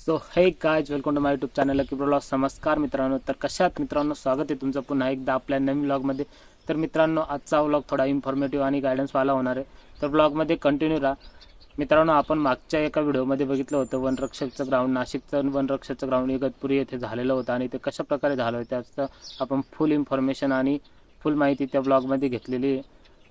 So hey guys welcome to my YouTube channel lucky blog. नमस्कार मित्रांनो, तर कशात मित्रांनो स्वागत आहे तुमचं पुन्हा एकदा आपल्या नवीन व्लॉगमध्ये। तर मित्रांनो आजचा व्लॉग थोडा इन्फॉर्मेटिव्ह आणि गायडन्स वाला होणार आहे, तर व्लॉगमध्ये कंटिन्यू राहा। मित्रांनो आपण मागच्या एका व्हिडिओमध्ये बघितलं होतं वनरक्षकचं ग्राउंड, नाशिकचं वनरक्षकचं ग्राउंड इगतपुरी येथे झालेलं होतं आणि ते कशा प्रकारे झालं त्याचं आपण फुल इन्फॉर्मेशन आणि फुल माहिती त्या व्लॉगमध्ये घेतलेली आहे।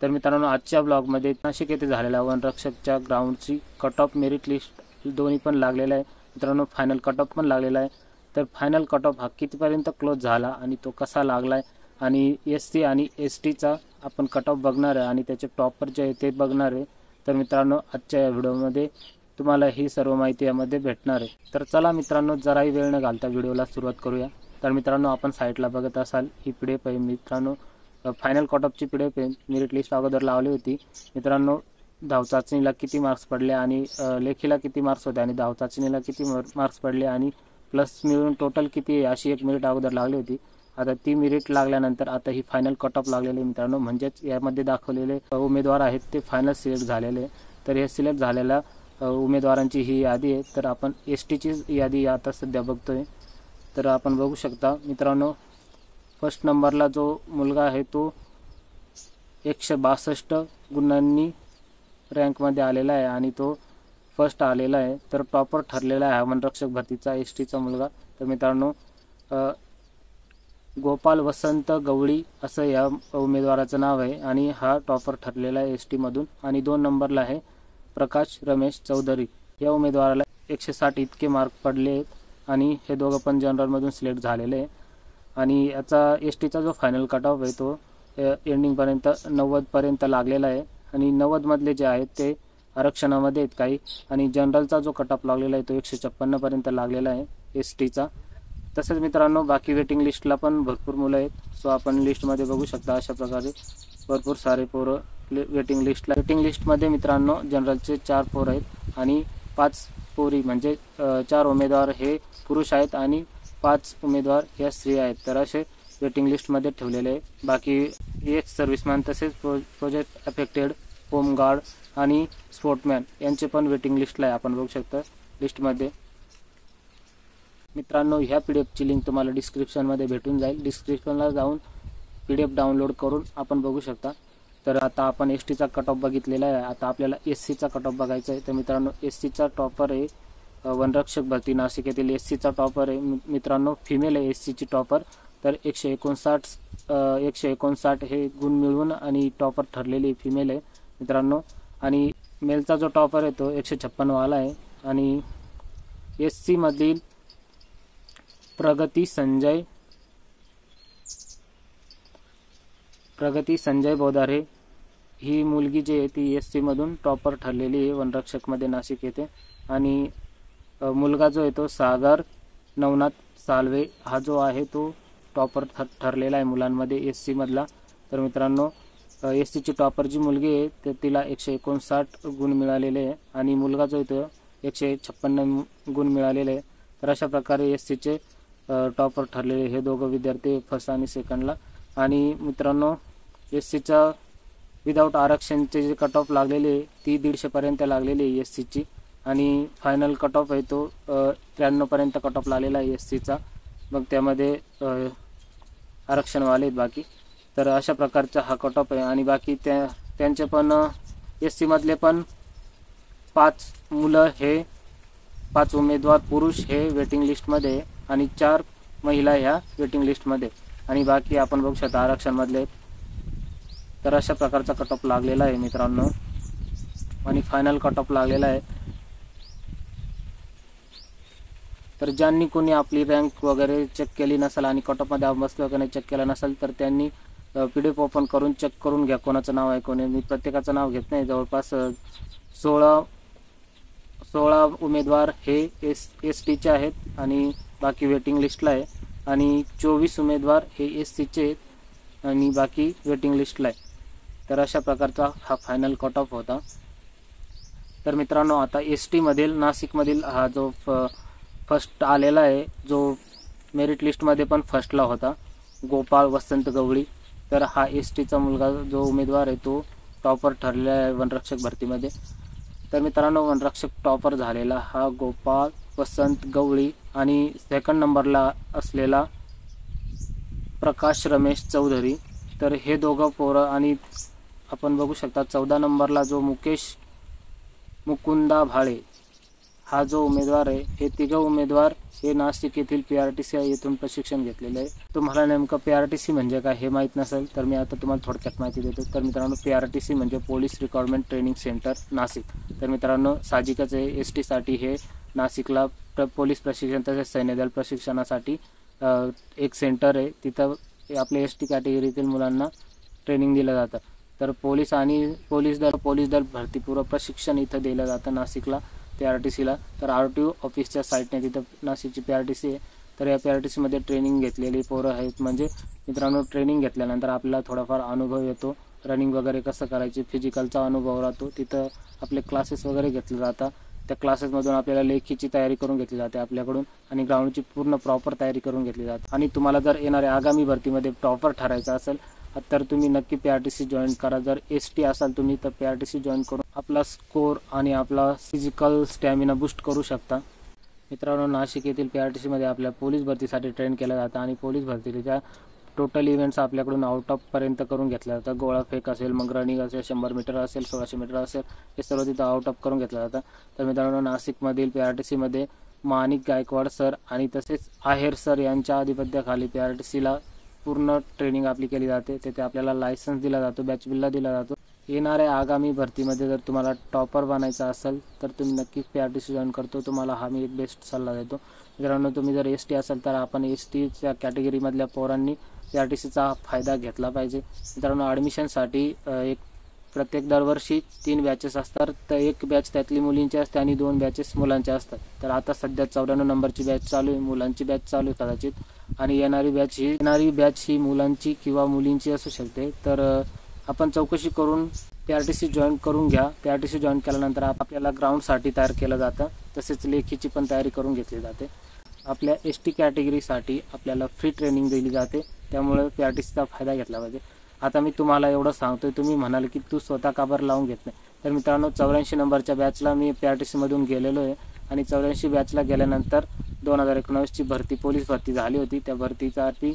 तर मित्रांनो आजच्या व्लॉगमध्ये नाशिक येथे झालेल्या वनरक्षकच्या ग्राउंडची कट ऑफ मेरिट लिस्ट दोन्ही पण लागलेलं आहे मित्रांनो, फायनल कट ऑफ पण लागलेला आहे। तर फायनल कट ऑफ हा कितीपर्यंत क्लोज झाला आणि तो कसा लागलाय आणि एससी आणि एसटीचा आपण कट ऑफ बघणार आहे आणि त्याचे टॉपर जे आहे ते बघणार आहे। तर मित्रांनो आजच्या या व्हिडिओमध्ये तुम्हाला ही सर्व माहिती यामध्ये भेटणार आहे। तर चला मित्रांनो जराही वेळ न घालता व्हिडिओला सुरुवात करूया। तर मित्रांनो आपण साईडला बघत असाल ही पीडीएफ आहे मित्रांनो, फायनल कट ऑफची पीडीएफ आहे। मेरिट लिस्ट अगोदर लावली होती मित्रांनो, धाव चाचणीला किती मार्क्स पडले आणि लेखीला किती मार्क्स होते आणि धाव चाचणीला किती मार्क्स पडले आणि प्लस मिळून टोटल किती अशी एक मेरिट अगोदर लागली होती। आता ती मेरिट लागल्यानंतर आता ही फायनल कट ऑफ लागलेले मित्रांनो, म्हणजेच यामध्ये दाखवलेले उमेदवार आहेत ते फायनल सिलेक्ट झालेले। तर हे सिलेक्ट झालेल्या उमेदवारांची ही यादी आहे। तर आपण एसटीची यादी आता सध्या बघतोय, तर आपण बघू शकता मित्रांनो फर्स्ट नंबरला जो मुलगा आहे तो 162 गुणांनी रँकमध्ये आलेला आहे आणि तो फर्स्ट आलेला आहे। तर टॉपर ठरलेला आहे वनरक्षक भरतीचा एसटीचा मुलगा। तर मित्रांनो गोपाल वसंत गवळी असं या उमेदवाराचं नाव आहे आणि हा टॉपर ठरलेला आहे एसटी मधून। आणि 2 नंबरला आहे प्रकाश रमेश चौधरी, या उमेदवाराला 160 इतके मार्क पडले आहेत आणि हे दोघं पण जनरल मधून सिलेक्ट झालेले आहे। आणि याचा एसटीचा जो फायनल कट ऑफ आहे तो एंडिंग पर्यंत 90 पर्यंत लागलेला आहे आणि 90 मधले जे आहेत ते आरक्षणामध्ये आहेत काही, आणि जनरलचा जो कट ऑफ लागलेला आहे तो 156 पर्यंत लागलेला आहे एसटीचा। तसेच मित्रांनो बाकी वेटिंग लिस्टला पण भरपूर मुलं आहेत। सो आपण लिस्टमध्ये बघू शकता अशा प्रकारे भरपूर सारे पोरं वेटिंग लिस्टमध्ये मित्रांनो जनरलचे 4 पोरं आहेत आणि 5 पोरी, म्हणजे 4 उमेदवार हे पुरुष आहेत आणि 5 उमेदवार या स्त्री आहेत। तर असे वेटिंग लिस्टमध्ये ठेवलेले आहे। बाकी एक्स सर्व्हिसमॅन तसेच प्रोजेक्ट अफेक्टेड, होमगार्ड आणि स्पोर्टमॅन यांचे पण वेटिंग लिस्टला आहे, आपण बघू शकता लिस्टमध्ये। मित्रांनो ह्या पीडीएफची लिंक तुम्हाला डिस्क्रिप्शनमध्ये भेटून जाईल, डिस्क्रिप्शनला जाऊन पीडीएफ डाउनलोड करून आपण बघू शकता। तर आता आपण एसटीचा कट ऑफ बघितलेला आहे, आता आपल्याला एससीचा कट ऑफ बघायचा आहे। तर मित्रांनो एससीचा टॉपर आहे वनरक्षक भरती नाशिक येथील एससीचा टॉपर आहे मित्रांनो, फिमेल आहे एससीची टॉपर। तर 159 हे गुण मिळवून आणि टॉपर ठरलेली फिमेल आहे मित्रांनो। आणि मेलचा जो टॉपर आहे तो 156 वाला आहे। आणि एससी मधील प्रगती संजय बोधारे ही मुलगी जी आहे ती एससी मधून टॉपर ठरलेली आहे वनरक्षक मध्ये नाशिक येथे। आणि मुलगा जो आहे तो सागर नवनाथ सालवे हा जो आहे तो टॉपर ठरलेला आहे मुलांमध्ये एससी मधला। तर मित्रांनो एससीची टॉपर जी मुलगी आहे तर तिला 159 गुण मिळालेले आहे आणि मुलगा जो आहे तो 156 गुण मिळालेले आहे। तर अशा प्रकारे एससीचे टॉपर ठरलेले हे दोघं विद्यार्थी फर्स्ट आणि सेकंडला। आणि मित्रांनो एससीचा विदाऊट आरक्षणचे जे कट ऑफ लागलेले ती 150 पर्यंत लागलेली आहे एससीची आणि फायनल कट ऑफ आहे तो 93 पर्यंत कट ऑफ लागलेला आहे एससीचा। मग त्यामध्ये आरक्षणवाले बाकी, तर अशा प्रकारचा हा कट ऑफ आहे। आणि बाकी त्यांचे पण एससी मधले पण 5 मुलं हे 5 उमेदवार पुरुष हे वेटिंग लिस्टमध्ये आणि 4 महिला ह्या वेटिंग लिस्टमध्ये आणि बाकी आपण बघू शकता आरक्षण मधले। तर अशा प्रकारचा कट ऑफ लागलेला आहे मित्रांनो आणि फायनल कट ऑफ लागलेला आहे। तर ज्यांनी कोणी आपली रँक वगैरे चेक केली नसेल आणि कट ऑफ मध्ये बसलो का नाही चेक केला नसेल तर त्यांनी पीडीएफ ओपन करून चेक करून घ्या कोणाचं नाव आहे कोणी। मी प्रत्येकाचं नाव घेत नाही, जवळपास 16 उमेदवार हे एसटीचे आहेत आणि बाकी वेटिंग लिस्टला आहे आणि 24 उमेदवार हे एससीचे आहेत आणि बाकी वेटिंग लिस्टला आहे। तर अशा प्रकारचा हा फायनल कट ऑफ होता। तर मित्रांनो आता एसटी मधील नाशिक मधील हा जो फर्स्ट आलेला आहे जो मेरिट लिस्टमध्ये पण फर्स्टला होता गोपाळ वसंत गवळी। तर हा एसटीचा मुलगा जो उमेदवार आहे तो टॉपर ठरलेला आहे वनरक्षक भरतीमध्ये। तर मित्रांनो वनरक्षक टॉपर झालेला हा गोपाळ वसंत गवळी आणि सेकंड नंबरला असलेला प्रकाश रमेश चौधरी। तर हे दोघं पोरं आणि आपण बघू शकता 14 नंबरला जो मुकेश मुकुंदा भाळे हा जो उमेदवार आहे, हे तिघं उमेदवार हे नाशिक येथील PRTC येथून प्रशिक्षण घेतलेले आहे। तुम्हाला नेमकं PRTC म्हणजे काय हे माहीत नसेल तर मी आता तुम्हाला थोडक्यात माहिती देतो। तर मित्रांनो, PRTC म्हणजे police requirement training centre Nashik. तर मित्रांनो, साहजिकच आहे ST साठी हे नाशिकला पोलीस प्रशिक्षण तसेच सैन्यदल प्रशिक्षणासाठी एक सेंटर आहे। तिथं आपल्या ST कॅटेगरीतील मुलांना ट्रेनिंग दिलं जातं। तर पोलीस आणि पोलीस दल भरतीपूर्व प्रशिक्षण इथं दिलं जातं नाशिकला PRTCला। तर RTO ऑफिसच्या साईटने तिथं नाशिकची PRTC आहे। तर या PRTC मध्ये ट्रेनिंग घेतलेली पोरं आहेत। म्हणजे मित्रांनो, ट्रेनिंग घेतल्यानंतर आपल्याला थोडाफार अनुभव येतो, रनिंग वगैरे कसं करायची, फिजिकलचा अनुभव राहतो। तिथं आपले क्लासेस वगैरे घेतले जातात। त्या क्लासेसमधून आपल्याला लेखीची तयारी करून घेतली जाते आपल्याकडून आणि ग्राउंडची पूर्ण प्रॉपर तयारी करून घेतली जाते। आणि तुम्हाला जर येणाऱ्या आगामी भरतीमध्ये टॉपर ठरायचं असेल तर तुम्ही नक्की PRTC जॉईन करा। जर ST असाल तुम्ही तर PRTC जॉईन करून आपला स्कोर आणि आपला फिजिकल स्टॅमिना बूस्ट करू शकता। मित्रांनो, नाशिक येथील PRTC मध्ये आपल्या पोलीस भरतीसाठी ट्रेन केलं जातं आणि पोलीस भरतीच्या टोटल इव्हेंट्स आपल्याकडून आउट ऑफ पर्यंत करून घेतलं जातं। गोळा फेक असेल, मग रनिंग असेल, 100 मीटर असेल, 1600 मीटर असेल, हे सर्व तिथं आउट ऑफ करून घेतलं जातं। तर मित्रांनो, नाशिकमधील PRTC मध्ये माणिक गायकवाड सर आणि तसेच आहेर सर यांच्या आधिपत्याखाली PRTCला पूर्ण ट्रेनिंग आपली केली जाते। तिथे आपल्याला लायसन्स दिला जातो, बॅच बिल्ला दिला जातो। येणाऱ्या आगामी भरतीमध्ये जर तुम्हाला टॉपर बनायचं असेल तर तुम्ही नक्कीच PRTC जॉईन करतो। तुम्हाला हा मी एक बेस्ट सल्ला देतो। मित्रांनो, तुम्ही जर ST असाल तर आपण STच्या कॅटेगरीमधल्या पोरांनी PRTCचा फायदा घेतला पाहिजे। मित्रांनो, ॲडमिशनसाठी प्रत्येक दरवर्षी 3 बॅचेस असतात। तर एक बॅच त्यातली मुलींची असते आणि 2 बॅचेस मुलांचे असतात। तर आता सध्या 94 नंबरची बॅच चालू आहे, मुलांची बॅच चालू आहे कदाचित, आणि येणारी बॅच ही मुलांची किंवा मुलींची असू शकते। तर आपण चौकशी करून PRTC जॉईन करून घ्या। PRTC जॉईन केल्यानंतर आपल्याला ग्राउंडसाठी तयार केलं जातं, तसेच लेखीची पण तयारी करून घेतली जाते। आपल्या ST कॅटेगरीसाठी आपल्याला फ्री ट्रेनिंग दिली जाते, त्यामुळे PRTCचा फायदा घेतला पाहिजे। आता मी तुम्हाला एवढं सांगतोय, तुम्ही म्हणाल की तू स्वतः का बरं लावून घेत नाही। तर मित्रांनो, 84 नंबरच्या बॅचला मी PRTC मधून गेलेलो आहे आणि 84 बॅचला गेल्यानंतर 2019ची भरती पोलीस भरती झाली होती। त्या भरतीसाठी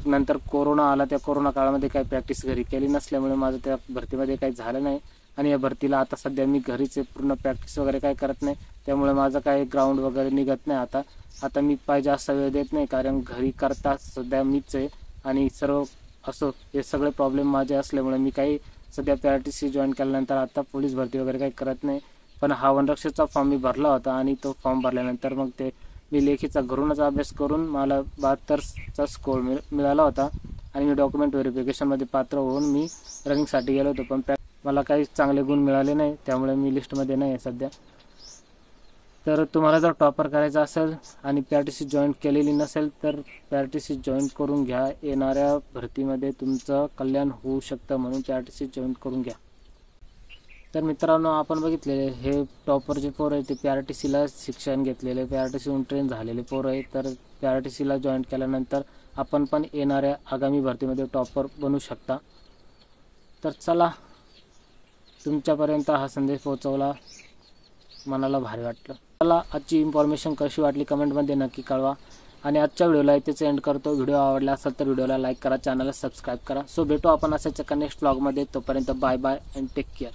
नंतर कोरोना आला, त्या कोरोना काळामध्ये काही प्रॅक्टिस घरी केली नसल्यामुळे माझं त्या भरतीमध्ये काही झालं नाही आणि या भरतीला आता सध्या मी घरीच आहे, पूर्ण प्रॅक्टिस वगैरे काही करत नाही, त्यामुळे माझं काही ग्राउंड वगैरे निघत नाही। आता मी पाहिजे असा वेळ देत नाही, कारण घरी करता सध्या मीच आहे आणि सर्व असो हे सगळे प्रॉब्लेम माझे असल्यामुळे मी काही सध्या PRTC जॉईन केल्यानंतर आता पोलीस भरती वगैरे काही करत नाही। पण हा वनरक्षकचा फॉर्म मी भरला होता आणि तो फॉर्म भरल्यानंतर मग ते मी लेखीचा घरूनच अभ्यास करून मला 72चा स्कोर मिळाला होता आणि मी डॉक्युमेंट व्हेरिफिकेशनमध्ये पात्र होऊन मी रनिंगसाठी गेलो होतो, पण मला काही चांगले गुण मिळाले नाही, त्यामुळे मी लिस्टमध्ये नाही आहे सध्या। तर तुम्हाला जर टॉपर करायचं असेल आणि PRTC जॉईन केलेली नसेल तर PRTC जॉईन करून घ्या। येणाऱ्या भरतीमध्ये तुमचं कल्याण होऊ शकतं, म्हणून PRTC जॉईन करून घ्या। तर मित्रांनो, आपण बघितलेले हे टॉपर जे पोरं आहे ते PRTCला शिक्षण घेतलेले, PRTCहून ट्रेन झालेले पोरं आहे। तर PRTCला जॉईन केल्यानंतर आपण पण येणाऱ्या आगामी भरतीमध्ये टॉपर बनू शकता। तर चला, तुमच्यापर्यंत हा संदेश पोहोचवला, मनाला भारी वाटलं। चला, आजची इन्फॉर्मेशन कशी वाटली कमेंटमध्ये नक्की कळवा आणि आजच्या व्हिडिओला इथेच एंड करतो। व्हिडिओ आवडला असेल तर व्हिडिओला लाईक करा, चॅनलला सबस्क्राईब करा। सो भेटू आपण असाच एका नेक्स्ट व्लॉगमध्ये। तोपर्यंत bye bye and take care.